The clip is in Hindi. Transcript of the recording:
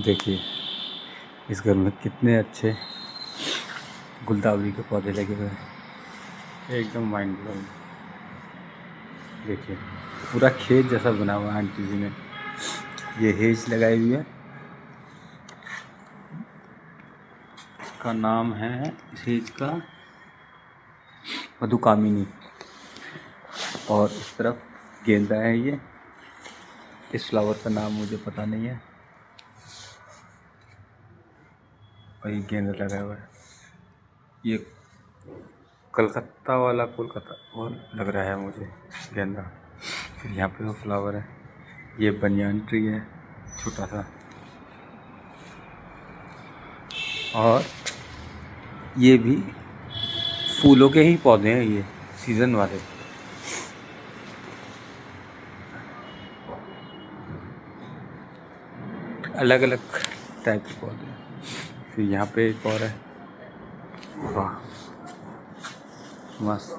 देखिए इस घर में कितने अच्छे गुलदावरी के पौधे लगे हुए हैं, एकदम माइंड ब्लोइंग। देखिए पूरा खेत जैसा बना हुआ है आंटी जी ने। ये हेज लगाई हुई है, इसका नाम है इस हेज का मधुकामिनी। और इस तरफ गेंदा है। ये इस फ्लावर का नाम मुझे पता नहीं है। और ये गेंदा लगा हुआ है। ये कलकत्ता वाला कोलकाता और लग रहा है मुझे गेंदा। फिर यहाँ पे वो फ्लावर है। ये बनियान ट्री है छोटा सा। और ये भी फूलों के ही पौधे हैं, ये सीज़न वाले। अलग अलग टाइप के पौधे हैं। फिर यहाँ पे एक और है, वाह मस्त।